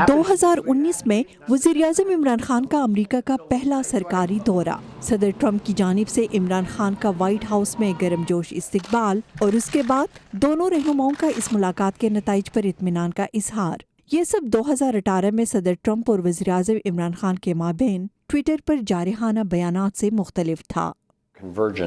2019 में वज़ीर-ए-आज़म इमरान खान का अमेरिका का पहला सरकारी दौरा, सदर ट्रंप की जानिब से इमरान खान का व्हाइट हाउस में गर्मजोश इस्तकबाल और उसके बाद दोनों रहनुमाओं का इस मुलाकात के नताइज पर इत्मीनान का इजहार। ये सब 2018 में सदर ट्रंप और वज़ीर-ए-आज़म इमरान खान के माबैन ट्विटर पर जारहाना बयानात से मुख्तलिफ था। मेरे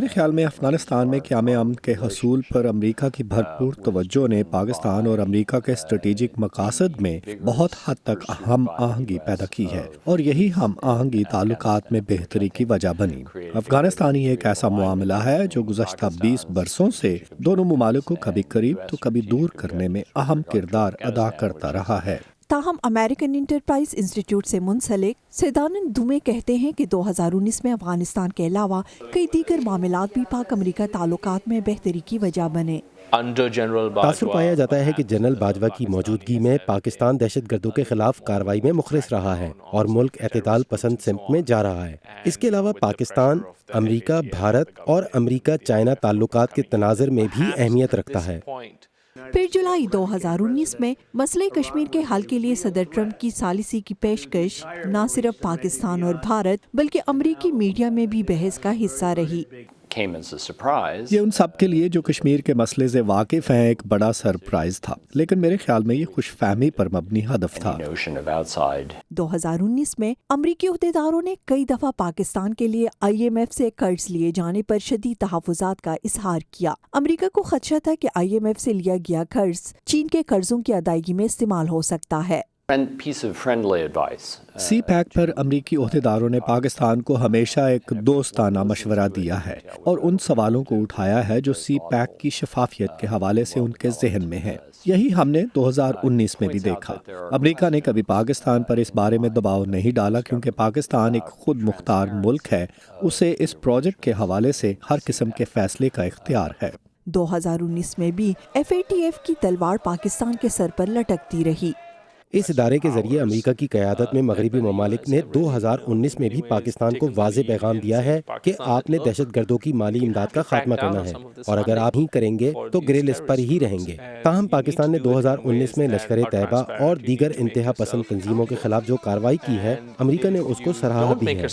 ख्याल में अफगानिस्तान में क़याम अमन के हसूल पर अमरीका की भरपूर तवज्जो ने पाकिस्तान और अमरीका के स्ट्रेटेजिक मकासद में बहुत हद तक हम आहंगी पैदा की है और यही हम आहंगी ताल्लुकात में बेहतरी की वजह बनी। अफगानिस्तान ही एक ऐसा मामला है जो गुज़श्ता 20 बरसों से दोनों ममालिक को कभी करीब तो कभी दूर करने में अहम किरदार अदा करता रहा है। ताहम अमेरिकन इंटरप्राइज इंस्टीट्यूट से मुंसलिक सैदानंद दुमे कहते हैं कि 2019 में अफगानिस्तान के अलावा कई दीगर मामलात भी पाक अमरीका ताल्लुकात में बेहतरी की वजह बने। तासुर पाया जाता है कि जनरल बाजवा की मौजूदगी में पाकिस्तान दहशतगर्दों के खिलाफ कार्रवाई में मुखलिस रहा है और मुल्क एतदाल पसंद सिमत में जा रहा है। इसके अलावा पाकिस्तान, अमरीका, भारत और अमरीका चाइना ताल्लुकात के तनाज़ुर में भी अहमियत रखता है। फिर जुलाई 2019 में मसले कश्मीर के हल के लिए सदर ट्रंप की सालिसी की पेशकश न सिर्फ पाकिस्तान और भारत बल्कि अमरीकी मीडिया में भी बहस का हिस्सा रही। ये उन सब के लिए जो कश्मीर के मसले से वाकिफ हैं एक बड़ा सरप्राइज था, लेकिन मेरे ख्याल में ये खुशफहमी पर मबनी हदफ था। 2019 में अमरीकी अहदेदारों ने कई दफा पाकिस्तान के लिए IMF से कर्ज लिए जाने पर शदीद तहफ़्फ़ुज़ात का इजहार किया। अमरीका को खदशा था कि IMF से लिया गया कर्ज चीन के कर्जों की अदायगी में इस्तेमाल हो सकता है। CPEC पर अमरीकी ओहदेदारों ने पाकिस्तान को हमेशा एक दोस्ताना मशवरा दिया है और उन सवालों को उठाया है जो CPEC की शफाफियत के हवाले से उनके जहन में है। यही हमने 2019 में भी देखा। अमरीका ने कभी पाकिस्तान पर इस बारे में दबाव नहीं डाला क्योंकि पाकिस्तान एक खुद मुख्तार मुल्क है, उसे इस प्रोजेक्ट के हवाले से हर किस्म के फैसले का इख्तियार है। 2019 में भी FATF की तलवार पाकिस्तान के सर पर लटकती रही। इस इदारे के जरिए अमेरिका की क़यादत में मगरबी ममालिक ने 2019 में भी पाकिस्तान को वाज़ेह पैगाम दिया है कि आपने दहशतगर्दों की माली इमदाद का खात्मा करना है और अगर आप ही करेंगे तो ग्रे लिस्ट पर ही रहेंगे। ताहम पाकिस्तान ने 2019 में लश्कर तैयबा और दीगर इंतहा पसंद तंजीमों के खिलाफ जो कार्रवाई की है, अमरीका ने उसको सराहा भी है।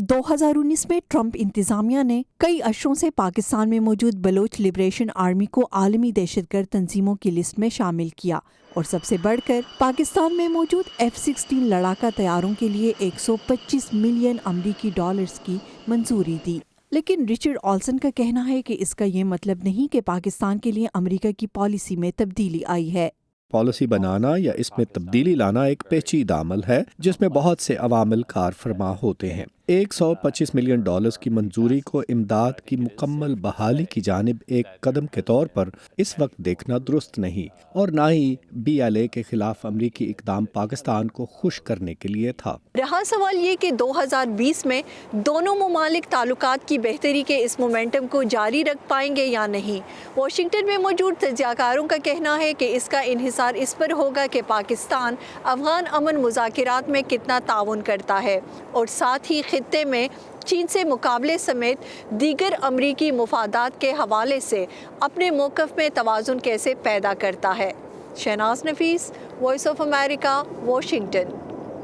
2019 में ट्रंप इंतजामिया ने कई अशरों से पाकिस्तान में मौजूद बलोच लिबरेशन आर्मी को आलमी दहशतगर्द तंजीमों की लिस्ट में शामिल किया और सबसे बढ़कर पाकिस्तान में मौजूद F-16 लड़ाका तैयारों के लिए 125 मिलियन अमरीकी डॉलर्स की मंजूरी दी। लेकिन रिचर्ड ऑल्सन का कहना है कि इसका ये मतलब नहीं कि पाकिस्तान के लिए अमरीका की पॉलिसी में तब्दीली आई है। पॉलिसी बनाना या इसमें तब्दीली लाना एक पेचीदा अमल है जिसमें बहुत से अवामिल कार फरमा होते हैं। 125 मिलियन डॉलर्स की मंजूरी को इमदाद की मुकम्मल बहाली की जानिब एक कदम के तौर पर इस वक्त देखना दुरुस्त नहीं और ना ही BLA के खिलाफ अमरीकी इकदाम पाकिस्तान को खुश करने के लिए था। रहा सवाल ये कि 2020 में दोनों ममालिक ताल्लुकात की बेहतरी के इस मोमेंटम को जारी रख पाएंगे या नहीं। वाशिंगटन में मौजूद तज्ज़ियाकारों का कहना है कि इसका इन्हिसार इस पर होगा कि पाकिस्तान अफगान अमन मुज़ाकरात में कितना ताउन करता है और साथ ही खित्ते में चीन से मुकाबले समेत दीगर अमरीकी मुफादात के हवाले से अपने मौक़िफ़ में तवाज़ुन कैसे पैदा करता है। शहनाज नफीस, वॉइस ऑफ अमेरिका, वाशिंगटन।